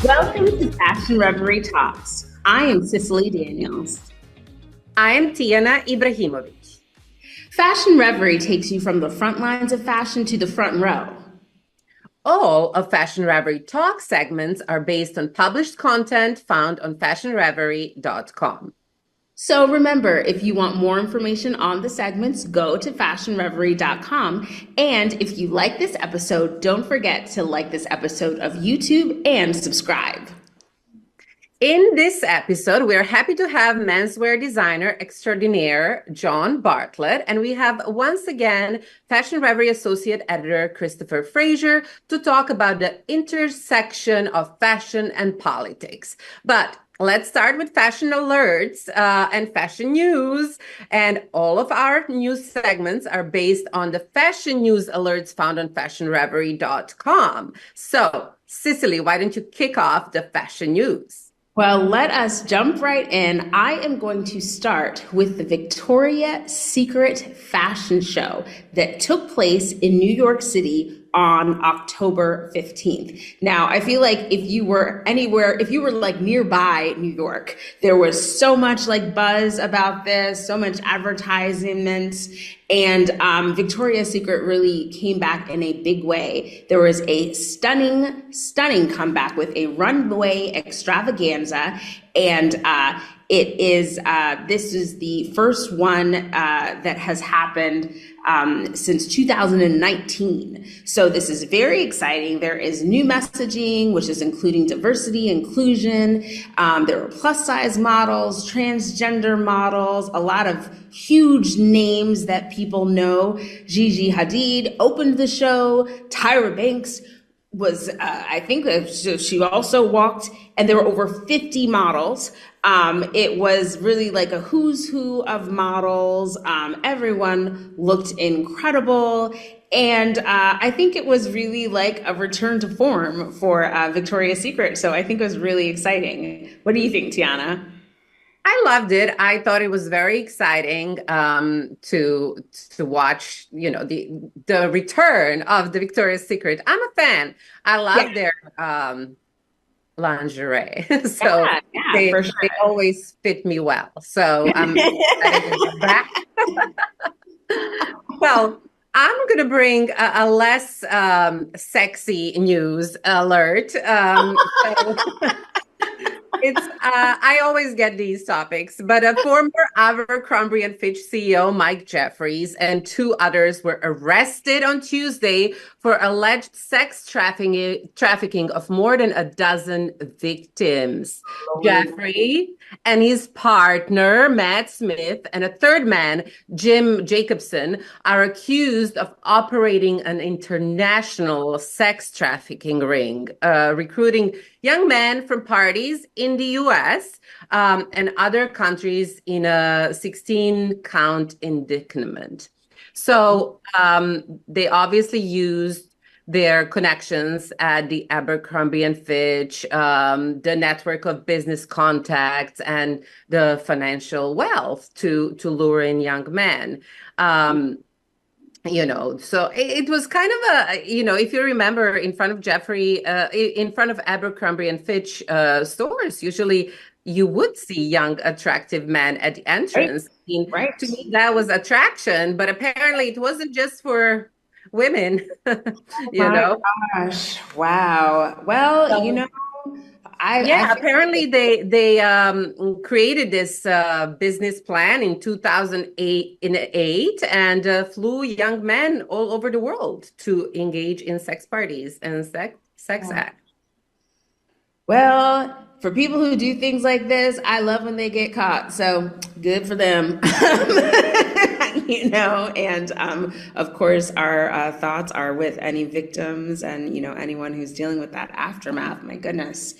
Welcome to Fashion Reverie Talks. I am Cicely Daniels. I am Tiana Ibrahimovic. Fashion Reverie takes you from the front lines of fashion to the front row. All of Fashion Reverie Talk segments are based on published content found on fashionreverie.com. So remember, if you want more information on the segments, go to fashionreverie.com. And if you like this episode, don't forget to like this episode of YouTube and subscribe. In this episode, we are happy to have menswear designer extraordinaire John Bartlett, and we have once again Fashion Reverie Associate Editor Kristopher Fraser to talk about the intersection of fashion and politics. But let's start with fashion alerts and fashion news. And all of our news segments are based on the fashion news alerts found on fashionreverie.com. So, Cicely, why don't you kick off the fashion news? Well, let us jump right in. I am going to start with the Victoria's Secret fashion show that took place in New York City on October 15th. Now, I feel like if you were anywhere, if you were like nearby New York, there was so much like buzz about this, so much advertisement, and Victoria's Secret really came back in a big way. There was a stunning comeback with a runway extravaganza, and this is the first one that has happened since 2019. So this is very exciting. There is new messaging, which is including diversity, inclusion. There are plus size models, transgender models, a lot of huge names that people know. Gigi Hadid opened the show. Tyra Banks was, I think she also walked, and there were over 50 models. It was really like a who's who of models. Everyone looked incredible. And I think it was really like a return to form for Victoria's Secret. So I think it was really exciting. What do you think, Tiana? I loved it. I thought it was very exciting to watch, the return of the Victoria's Secret. I'm a fan. I love their lingerie. So they always fit me well. So I'm excited to come back. Well, I'm going to bring a less sexy news alert. I always get these topics, but a former Abercrombie and Fitch CEO, Mike Jeffries, and two others were arrested on Tuesday for alleged sex trafficking of more than a dozen victims. Jeffrey and his partner, Matt Smith, and a third man, Jim Jacobson, are accused of operating an international sex trafficking ring, recruiting young men from parties in the U.S. And other countries in a 16-count indictment. So they obviously used their connections at the Abercrombie and Fitch, the network of business contacts, and the financial wealth to lure in young men. So it was kind of if you remember, in front of in front of Abercrombie and Fitch stores, usually you would see young, attractive men at the entrance. Right. To me, that was attraction, but apparently it wasn't just for women. Gosh, wow. Well, apparently they created this business plan in 2008 and flew young men all over the world to engage in sex parties and sex acts. Well, for people who do things like this, I love when they get caught. So good for them. And of course, our thoughts are with any victims and, anyone who's dealing with that aftermath. My goodness.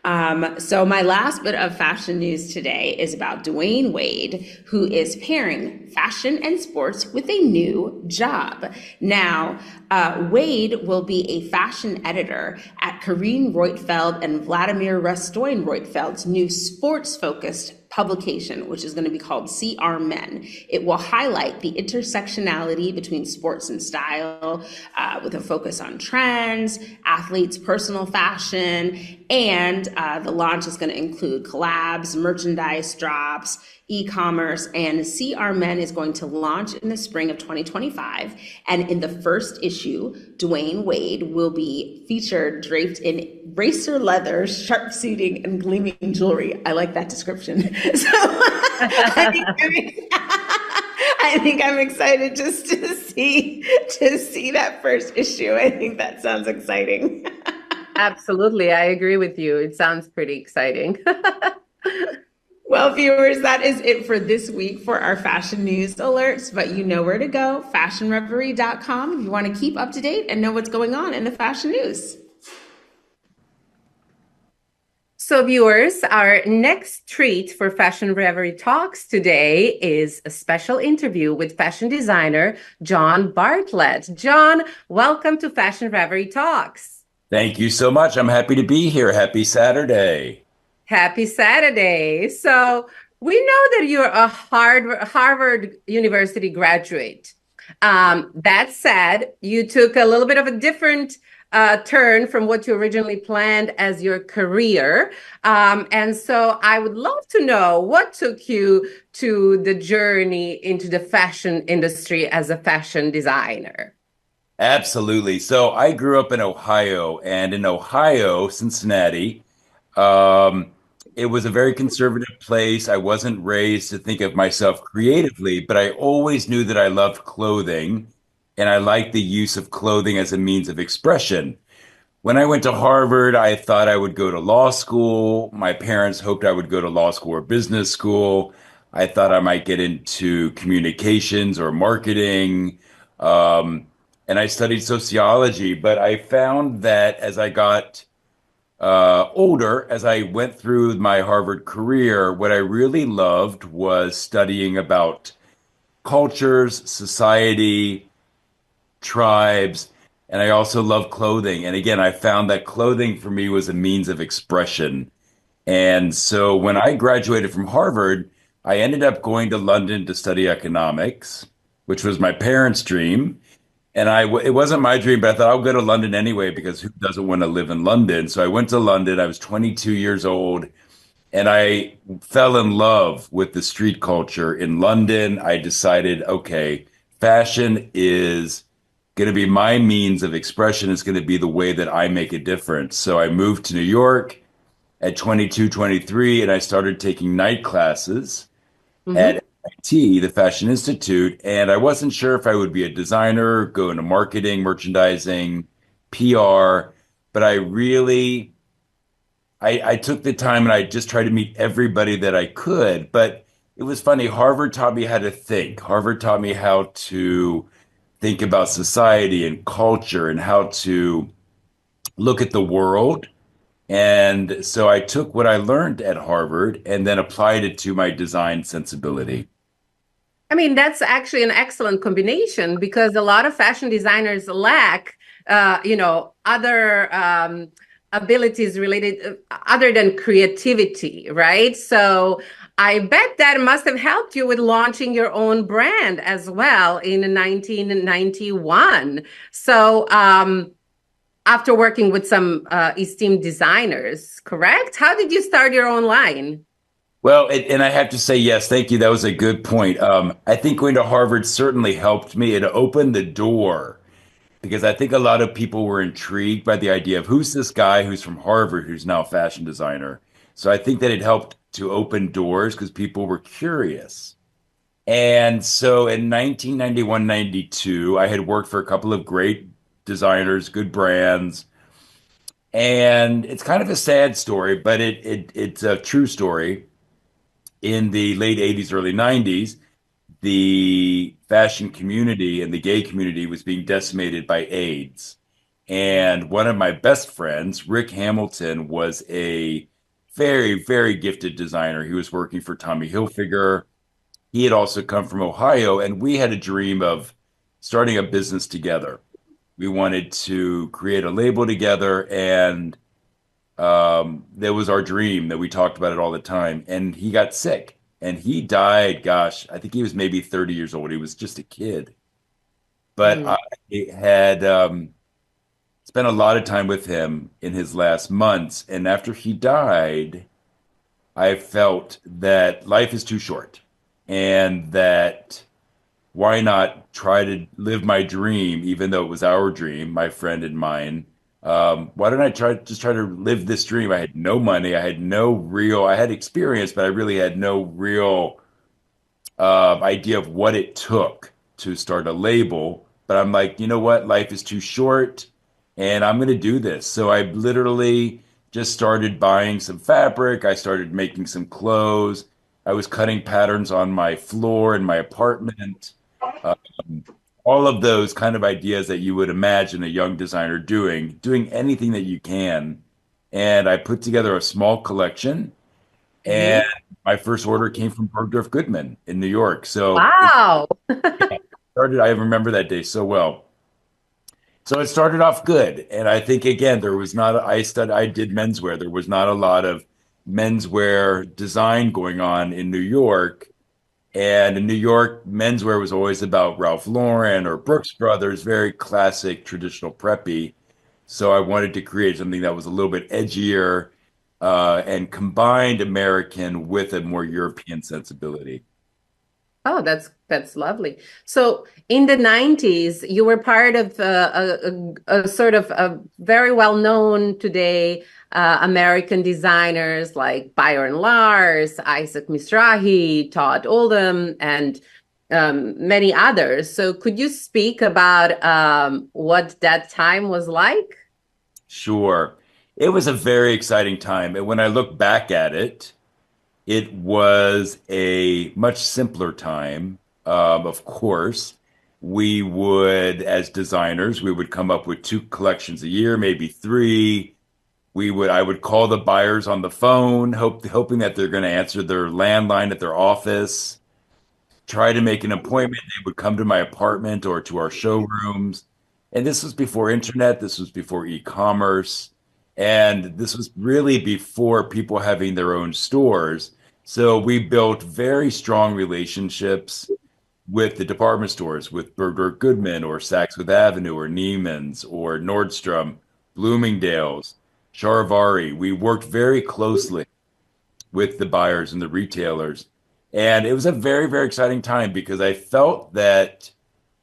So my last bit of fashion news today is about Dwayne Wade, who is pairing fashion and sports with a new job. Now, Wade will be a fashion editor at Karine Roitfeld and Vladimir Restoin Roitfeld's new sports-focused publication, which is going to be called See Our Men. It will highlight the intersectionality between sports and style, with a focus on trends, athletes' personal fashion, and the launch is going to include collabs, merchandise drops, e-commerce, and See Our Men is going to launch in the spring of 2025. And in the first issue, Dwayne Wade will be featured draped in racer leather, sharp suiting, and gleaming jewelry. I like that description. So I think I'm excited just to see that first issue. I think that sounds exciting. Absolutely. I agree with you. It sounds pretty exciting. Well, viewers, that is it for this week for our fashion news alerts, but you know where to go, fashionreverie.com, if you want to keep up to date and know what's going on in the fashion news. So viewers, our next treat for Fashion Reverie Talks today is a special interview with fashion designer John Bartlett. John, welcome to Fashion Reverie Talks. Thank you so much. I'm happy to be here. Happy Saturday. Happy Saturday. So we know that you're a Harvard University graduate. That said, you took a little bit of a different turn from what you originally planned as your career. And so I would love to know what took you to the journey into the fashion industry as a fashion designer. Absolutely. So I grew up in Ohio, and in Ohio, Cincinnati, it was a very conservative place. I wasn't raised to think of myself creatively, but I always knew that I loved clothing and I liked the use of clothing as a means of expression. When I went to Harvard, I thought I would go to law school. My parents hoped I would go to law school or business school. I thought I might get into communications or marketing. And I studied sociology, but I found that as I got older, as I went through my Harvard career, what I really loved was studying about cultures, society, tribes, and I also love clothing. And again, I found that clothing for me was a means of expression. And so when I graduated from Harvard, I ended up going to London to study economics, which was my parents' dream. And it wasn't my dream, but I thought I'll go to London anyway, because who doesn't want to live in London? So I went to London. I was 22 years old, and I fell in love with the street culture in London. I decided, okay, fashion is going to be my means of expression. It's going to be the way that I make a difference. So I moved to New York at 22, 23, and I started taking night classes at MIT, the Fashion Institute, and I wasn't sure if I would be a designer, go into marketing, merchandising, PR, but I took the time and I just tried to meet everybody that I could. But it was funny. Harvard taught me how to think. Harvard taught me how to think about society and culture and how to look at the world. And so I took what I learned at Harvard and then applied it to my design sensibility. I mean, that's actually an excellent combination because a lot of fashion designers lack, other abilities related other than creativity, right? So I bet that must have helped you with launching your own brand as well in 1991. So after working with some esteemed designers, correct? How did you start your own line? Well, and I have to say, yes, thank you. That was a good point. I think going to Harvard certainly helped me. It opened the door because I think a lot of people were intrigued by the idea of who's this guy who's from Harvard who's now a fashion designer. So I think that it helped to open doors because people were curious. And so in 1991, 92, I had worked for a couple of great designers, good brands. And it's kind of a sad story, but it's a true story. In the late 80s, early 90s, the fashion community and the gay community was being decimated by AIDS. And one of my best friends, Rick Hamilton, was a very, very gifted designer. He was working for Tommy Hilfiger. He had also come from Ohio, and we had a dream of starting a business together. We wanted to create a label together, and That was our dream that we talked about it all the time. And he got sick and he died. Gosh, I think he was maybe 30 years old. He was just a kid. But Mm. I had spent a lot of time with him in his last months. And after he died, I felt that life is too short and that why not try to live my dream, even though it was our dream, my friend and mine. Why don't I try to live this dream? I had no money, I had experience, but I really had no real idea of what it took to start a label. But I'm like, you know what? Life is too short and I'm going to do this. So I literally just started buying some fabric. I started making some clothes. I was cutting patterns on my floor in my apartment. Um, all of those kind of ideas that you would imagine a young designer doing anything that you can. And I put together a small collection Hmm. and my first order came from Bergdorf Goodman in New York. So it Wow. started, I remember that day so well. So it started off good. And I think again, there was not, I did menswear. There was not a lot of menswear design going on in New York. And in New York, menswear was always about Ralph Lauren or Brooks Brothers, very classic, traditional preppy. So I wanted to create something that was a little bit edgier and combined American with a more European sensibility. Oh, that's lovely. So in the 90s, you were part of a sort of a very well-known today American designers like Byron Lars, Isaac Mizrahi, Todd Oldham, and many others. So could you speak about what that time was like? Sure. It was a very exciting time. And when I look back at it, it was a much simpler time. Of course, as designers, we would come up with two collections a year, maybe three. I would call the buyers on the phone, hoping that they're going to answer their landline at their office, try to make an appointment. They would come to my apartment or to our showrooms. And this was before internet, this was before e-commerce, and this was really before people having their own stores. So we built very strong relationships with the department stores, with Burger Goodman or Saks Fifth Avenue or Neiman's or Nordstrom, Bloomingdale's, Charivari. We worked very closely with the buyers and the retailers. And it was a very, very exciting time because I felt that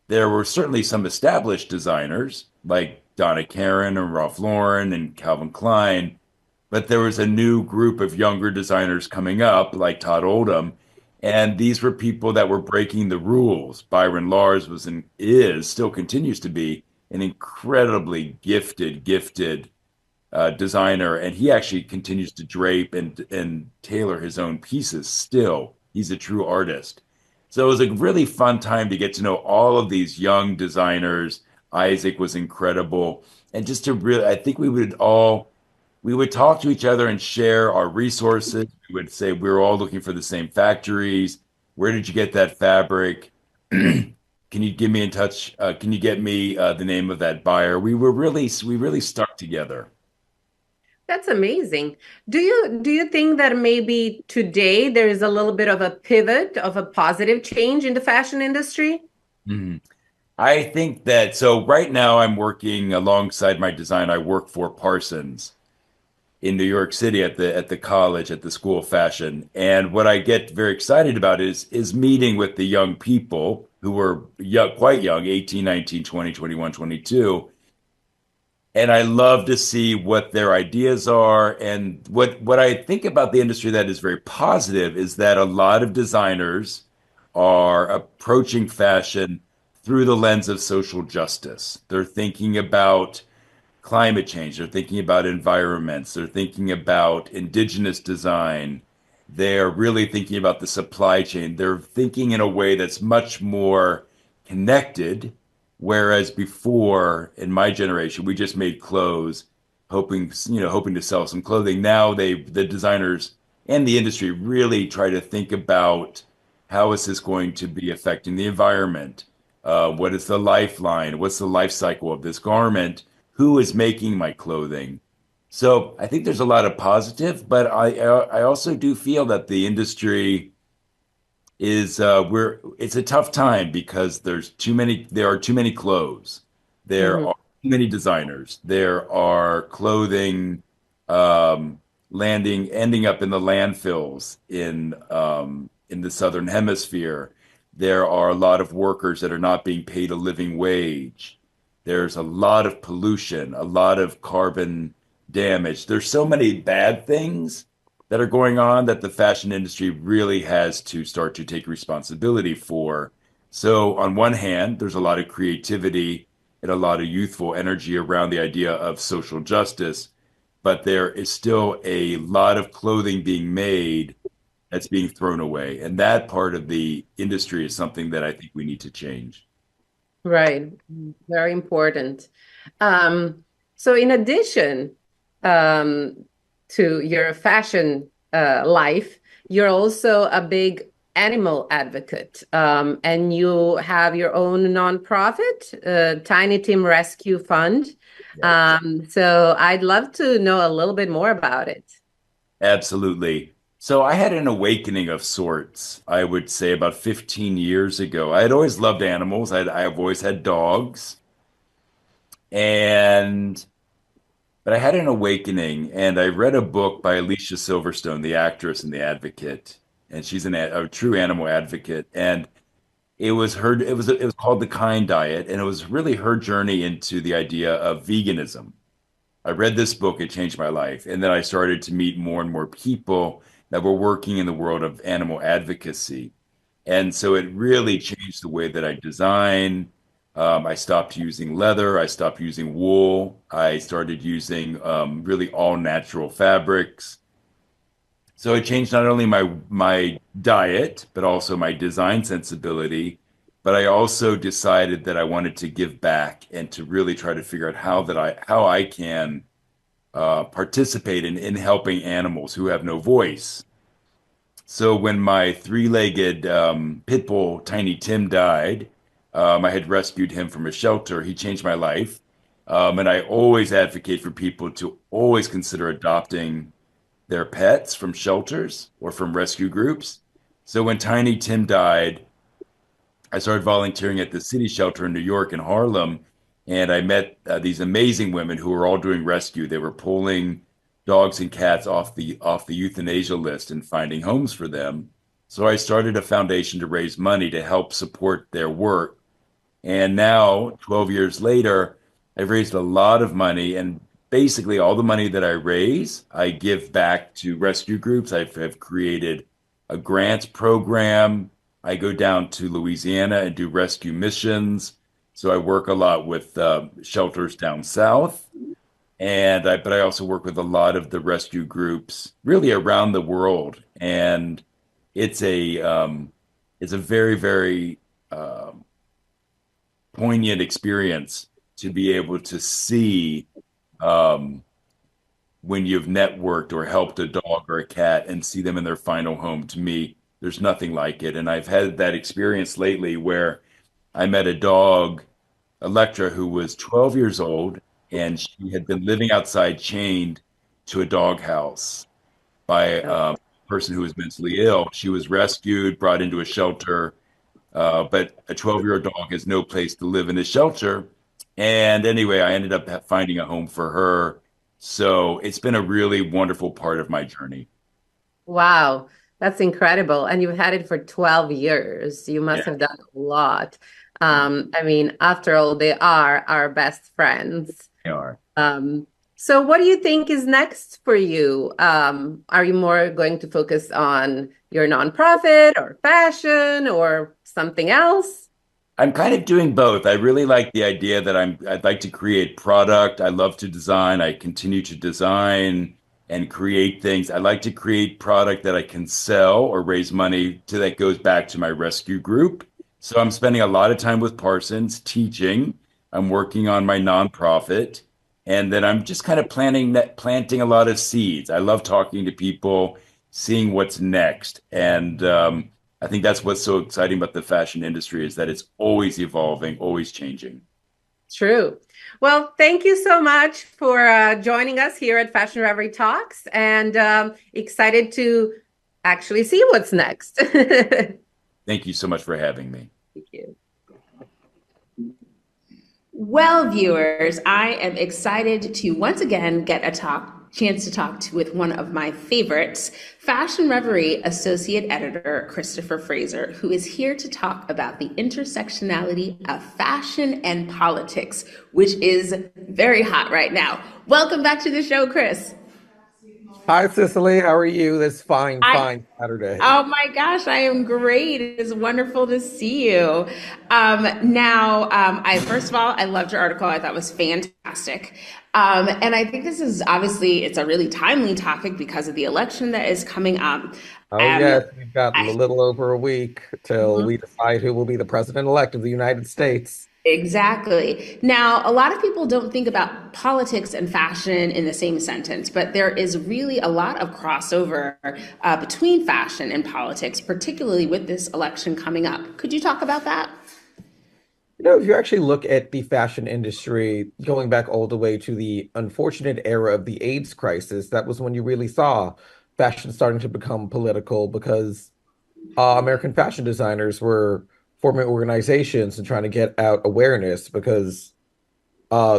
there were certainly some established designers like Donna Karan and Ralph Lauren and Calvin Klein, but there was a new group of younger designers coming up like Todd Oldham. And these were people that were breaking the rules. Byron Lars still continues to be an incredibly gifted designer, and he actually continues to drape and tailor his own pieces still. He's a true artist. So it was a really fun time to get to know all of these young designers. Isaac was incredible. And just to really, I think we would talk to each other and share our resources. We would say we were all looking for the same factories. Where did you get that fabric? Can you give me in touch? Can you get me the name of that buyer? We really stuck together. That's amazing. Do you think that maybe today there is a little bit of a pivot of a positive change in the fashion industry? Mhm. I think that so right now I'm working alongside my design. I work for Parsons in New York City at the college at the School of Fashion. And what I get very excited about is meeting with the young people who were young, quite young, 18, 19, 20, 21, 22. And I love to see what their ideas are. And what I think about the industry that is very positive is that a lot of designers are approaching fashion through the lens of social justice. They're thinking about climate change, they're thinking about environments, they're thinking about indigenous design. They're really thinking about the supply chain. They're thinking in a way that's much more connected. Whereas before, in my generation, we just made clothes, hoping to sell some clothing. Now the designers and the industry really try to think about how is this going to be affecting the environment? What is the lifeline? What's the life cycle of this garment? Who is making my clothing? So I think there's a lot of positive, but I also do feel that the industry is we're it's a tough time because there are too many clothes. There Mhm. are too many designers. There are clothing um, ending up in the landfills in the southern hemisphere. There are a lot of workers that are not being paid a living wage. There's a lot of pollution, a lot of carbon damage. There's so many bad things that are going on that the fashion industry really has to start to take responsibility for. So, on one hand, there's a lot of creativity and a lot of youthful energy around the idea of social justice, but there is still a lot of clothing being made that's being thrown away. And that part of the industry is something that I think we need to change. Right. Very important. Um, so in addition um, to your fashion life, you're also a big animal advocate, and you have your own nonprofit, Tiny Tim Rescue Fund. Yes. So I'd love to know a little bit more about it. Absolutely. So I had an awakening of sorts, I would say about 15 years ago. I had always loved animals. I've always had dogs. And but I had an awakening and I read a book by Alicia Silverstone, the actress and the advocate. And she's a true animal advocate. And it was called The Kind Diet. And it was really her journey into the idea of veganism. I read this book, it changed my life. And then I started to meet more and more people that were working in the world of animal advocacy. And so it really changed the way that I design. I stopped using leather. I stopped using wool. I started using really all natural fabrics. So it changed not only my diet, but also my design sensibility. But I also decided that I wanted to give back and to really try to figure out how I can participate in helping animals who have no voice. So when my three-legged pit bull, Tiny Tim, died, I had rescued him from a shelter. He changed my life. And I always advocate for people to always consider adopting their pets from shelters or from rescue groups. So when Tiny Tim died, I started volunteering at the city shelter in New York in Harlem, and I met these amazing women who were all doing rescue. They were pulling dogs and cats off the euthanasia list and finding homes for them. So I started a foundation to raise money to help support their work. And now, 12 years later, I've raised a lot of money, and basically all the money that I raise, I give back to rescue groups. Have created a grants program. I go down to Louisiana and do rescue missions. So I work a lot with shelters down south, but I also work with a lot of the rescue groups really around the world. And it's a very, very poignant experience to be able to see um, when you've networked or helped a dog or a cat and see them in their final home. To me, there's nothing like it. And I've had that experience lately where I met a dog, Electra, who was 12 years old, and she had been living outside chained to a doghouse by Oh, a person who was mentally ill. She was rescued, brought into a shelter, but a 12-year-old dog has no place to live in a shelter. And anyway, I ended up finding a home for her. So it's been a really wonderful part of my journey. wow, that's incredible. And you've had it for 12 years. You must Yeah. have done a lot. I mean, after all, they are our best friends. They are. Um, so what do you think is next for you? Are you more going to focus on your nonprofit or fashion or something else? I'm kind of doing both. I really like the idea that I'd like to create product. I love to design. I continue to design and create things. I like to create product that I can sell or raise money to that goes back to my rescue group. So I'm spending a lot of time with Parsons teaching. I'm working on my nonprofit, and then I'm just kind of planting a lot of seeds. I love talking to people, seeing what's next. And I think that's what's so exciting about the fashion industry is that it's always evolving, always changing. True. Well, thank you so much for joining us here at Fashion Reverie Talks, and excited to actually see what's next. Thank Thank you so much for having me. you. Well, viewers, I am excited to once again get a chance to with one of my favorites, Fashion Reverie Associate Editor Kristopher Fraser, who is here to talk about the intersectionality of fashion and politics, which is very hot right now. Welcome back to the show, Chris. Hi, Cicely. How are you this fine, I fine Saturday? Oh my gosh, I am great. It is wonderful to see you. I first of all, I loved your article. I thought it was fantastic. And I think this is obviously it's a really timely topic because of the election that is coming up. Oh, Um, yes, we've got a I, little over a week till we decide who will be the president-elect of the United States. Exactly. Now, a lot of people don't think about politics and fashion in the same sentence, but there is really a lot of crossover between fashion and politics, particularly with this election coming up. Could you talk about that? If you actually look at the fashion industry, going back all the way to the unfortunate era of the AIDS crisis, that was when you really saw fashion starting to become political because American fashion designers were forming organizations and trying to get out awareness because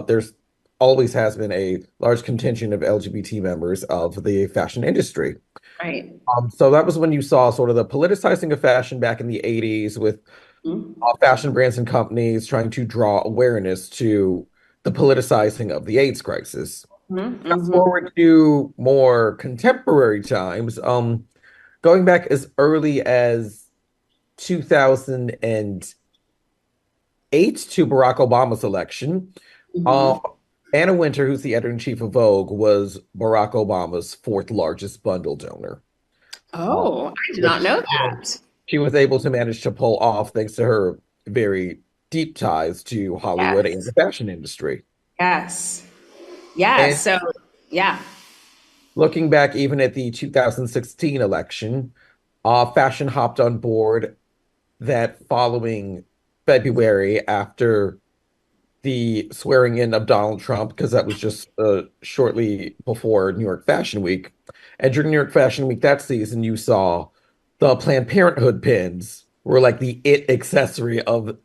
there's always has been a large contingent of LGBT members of the fashion industry. Right. So that was when you saw sort of the politicizing of fashion back in the 80s with fashion brands and companies trying to draw awareness to the politicizing of the AIDS crisis. Fast Mm-hmm. forward to more contemporary times, going back as early as 2008 to Barack Obama's election. Hmm. Uh, Anna Wintour, who's the editor-in-chief of Vogue, was Barack Obama's fourth largest bundle donor, uh, Oh, I did not which know that. she was able to manage to pull off thanks to her very deep ties to Hollywood and Yes. the fashion industry. Yes. Yes. And So, yeah. looking back even at the 2016 election, fashion hopped on board that following February after the swearing in of Donald Trump, because that was just shortly before New York Fashion Week. And during New York Fashion Week that season, you saw the Planned Parenthood pins were like the it accessory of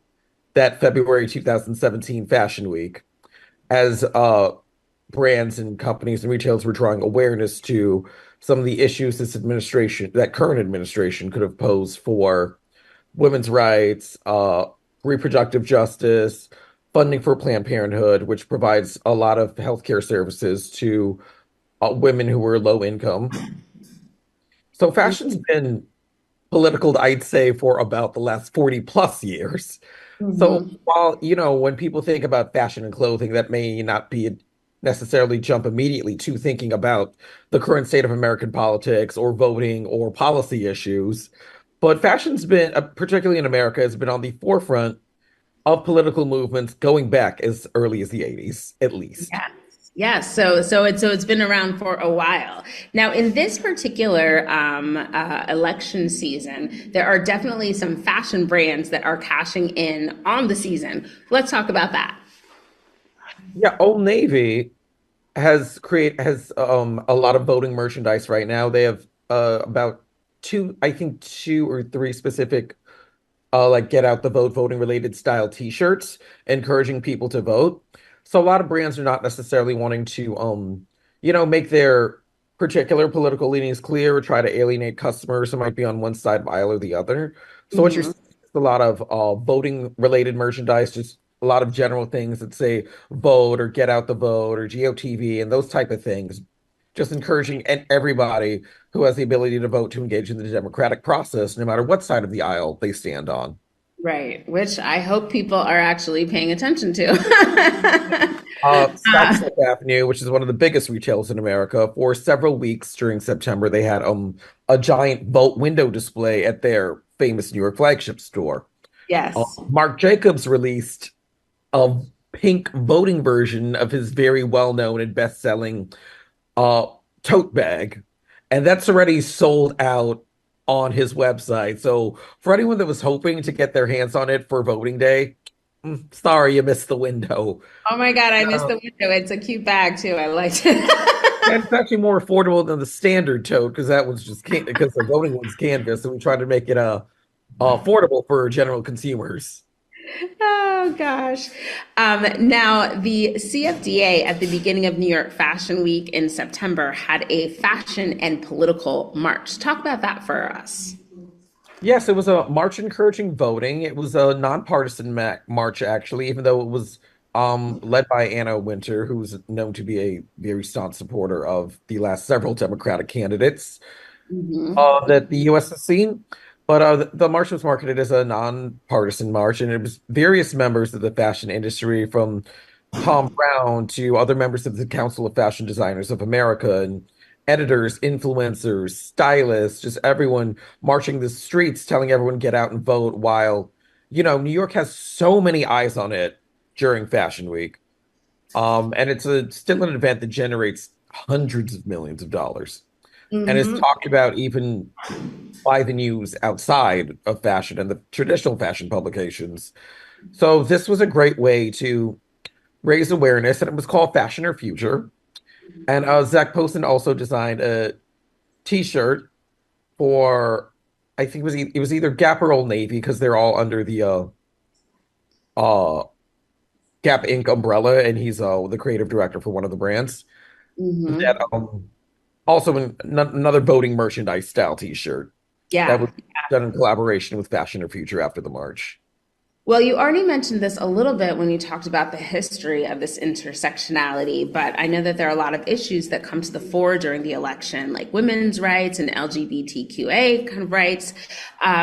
that February 2017 Fashion Week, as brands and companies and retailers were drawing awareness to some of the issues that current administration could have posed for women's rights, reproductive justice, funding for Planned Parenthood, which provides a lot of healthcare services to women who were low income. So fashion's been political, I'd say, for about the last 40 plus years. So Hmm. while, when people think about fashion and clothing, that may not be necessarily jump immediately to thinking about the current state of American politics or voting or policy issues. But fashion's been, particularly in America, has been on the forefront of political movements going back as early as the 80s, at least. Yes. Yes. So it's been around for a while. Now, in this particular election season, there are definitely some fashion brands that are cashing in on the season. Let's talk about that. Yeah, Old Navy has a lot of voting merchandise right now. They have about I think two or three specific like get out the vote voting related style t-shirts encouraging people to vote. So a lot of brands are not necessarily wanting to make their particular political leanings clear or try to alienate customers who might be on one side of the aisle or the other. So what you're Hmm. seeing is a lot of voting related merchandise, just a lot of general things that say vote or get out the vote or GOTV and those type of things. Just encouraging everybody who has the ability to vote to engage in the democratic process, no matter what side of the aisle they stand on. Right, which I hope people are actually paying attention to. South Fifth Avenue, which is one of the biggest retailers in America, for several weeks during September, they had a giant vote window display at their famous New York flagship store. Yes. Marc Jacobs released a pink voting version of his very well-known and best-selling uh, tote bag, and that's already sold out on his website. So for anyone that was hoping to get their hands on it for voting day, Sorry, you missed the window. Oh my God, I missed Uh, the window. It's a cute bag too. I liked it. and it's actually more affordable than the standard tote because that was just because the voting was canvas, so we tried to make it affordable for general consumers. Oh gosh. Now, the CFDA at the beginning of New York Fashion Week in September had a fashion and political march. Talk about that for us. Yes, it was a march encouraging voting. It was a nonpartisan march, actually, even though it was led by Anna Wintour, who's known to be a very staunch supporter of the last several Democratic candidates Hmm. that the U.S. has seen. But the march was marketed as a nonpartisan march, and it was various members of the fashion industry, from Tom Brown to other members of the Council of Fashion Designers of America, and editors, influencers, stylists, just everyone marching the streets, telling everyone get out and vote. While, New York has so many eyes on it during Fashion Week, and it's still an event that generates hundreds of millions of dollars, and is Hmm. talked about even by the news outside of fashion and the traditional fashion publications. So this was a great way to raise awareness, and it was called Fashion or Future. And Zach Poston also designed a T-shirt for, I think it was either Gap or Old Navy, because they're all under the uh Gap Inc. umbrella, and he's the creative director for one of the brands. That Hmm. also another voting merchandise style T-shirt that Yeah. was done in collaboration with Fashion or Future after the march. Well, you already mentioned this a little bit when you talked about the history of this intersectionality, but I know that there are a lot of issues that come to the fore during the election, like women's rights and LGBTQA kind of rights.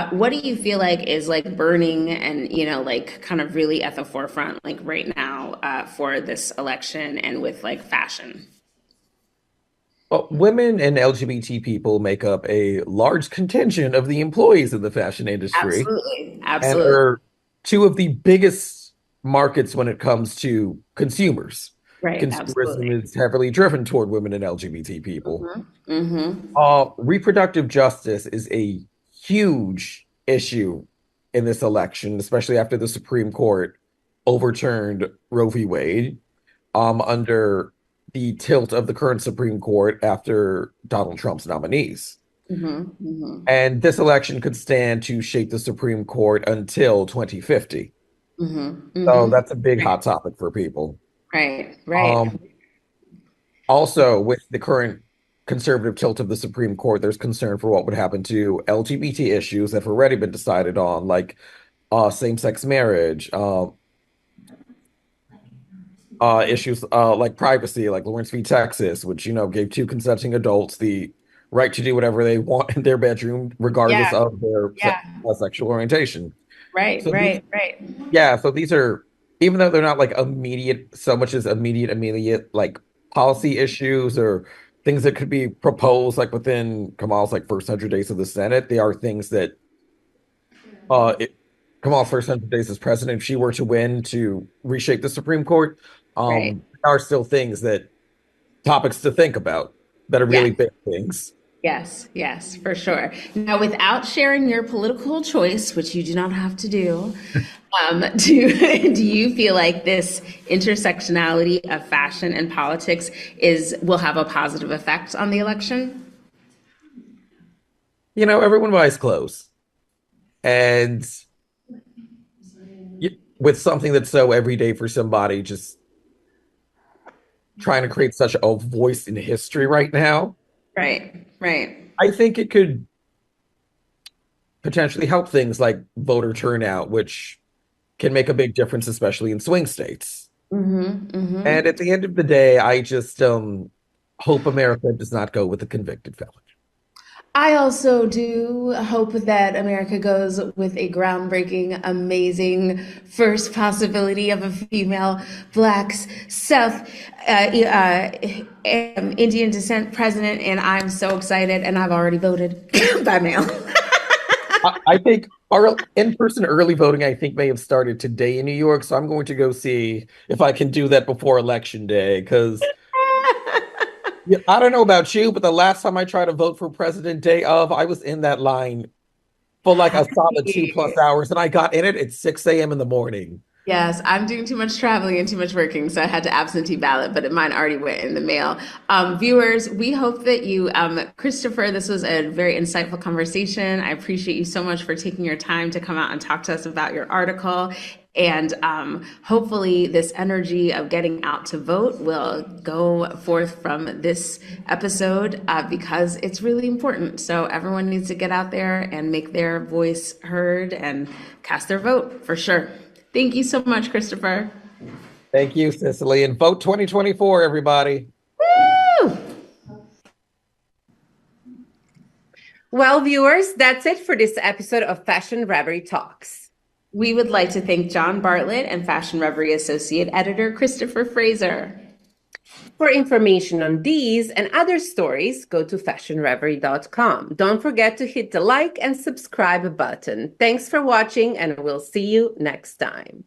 What do you feel like is like burning and, like kind of really at the forefront, like right now, for this election and with like fashion? Well, women and LGBT people make up a large contingent of the employees in the fashion industry Absolutely. and Absolutely. are two of the biggest markets when it comes to consumers. Right. Consumerism Absolutely. is heavily driven toward women and LGBT people. Hmm. Hmm. Reproductive justice is a huge issue in this election, especially after the Supreme Court overturned Roe v. Wade, under the tilt of the current Supreme Court after Donald Trump's nominees. Hmm. Hmm. And this election could stand to shape the Supreme Court until 2050. Hmm. So Hmm. that's a big hot topic for people. Right. Right. Um, Also, with the current conservative tilt of the Supreme Court, there's concern for what would happen to LGBT issues that have already been decided on, like same-sex marriage, issues like privacy, like Lawrence v. Texas, which gave two consenting adults the right to do whatever they want in their bedroom, regardless Yeah. of their Yeah. sexual orientation. Right. So these, Right. Right. yeah, so these are, even though they're not like immediate, so much as immediate like policy issues or things that could be proposed like within Kamal's like first 100 days of the Senate, they are things that it, Kamal's first 100 days as president, if she were to win to reshape the Supreme Court, Right. are still things that topics to think about that are really Yes. big things. Yes. Yes. For sure. Now, without sharing your political choice, which you do not have to do, do you feel like this intersectionality of fashion and politics is will have a positive effect on the election? Everyone buys clothes, and with something that's so everyday for somebody, just trying to create such a voice in history right now, Right. Right. I think it could potentially help things like voter turnout, which can make a big difference, especially in swing states. Mm-hmm. And Mm-hmm. at the end of the day, I just hope America does not go with a convicted felon. I also do hope that America goes with a groundbreaking, amazing first possibility of a female Black South Indian descent president, and I'm so excited, and I've already voted by mail. I think our in-person early voting, I think, may have started today in New York, so I'm going to go see if I can do that before Election Day, because yeah, I don't know about you, but the last time I tried to vote for President Day of, I was in that line for like a solid 2+ hours, and I got in it at 6 a.m. in the morning. Yes, I'm doing too much traveling and too much working, so I had to absentee ballot, but mine already went in the mail. Viewers, we hope that you, Kristopher, this was a very insightful conversation. I appreciate you so much for taking your time to come out and talk to us about your article. And hopefully, this energy of getting out to vote will go forth from this episode because it's really important. So, everyone needs to get out there and make their voice heard and cast their vote for sure. Thank you so much, Kristopher. Thank you, Cicely. And vote 2024, everybody. Woo! Well, viewers, that's it for this episode of Fashion Reverie Talks. We would like to thank John Bartlett and Fashion Reverie Associate Editor Kristopher Fraser. For information on these and other stories, go to fashionreverie.com. Don't forget to hit the like and subscribe button. Thanks for watching, and we'll see you next time.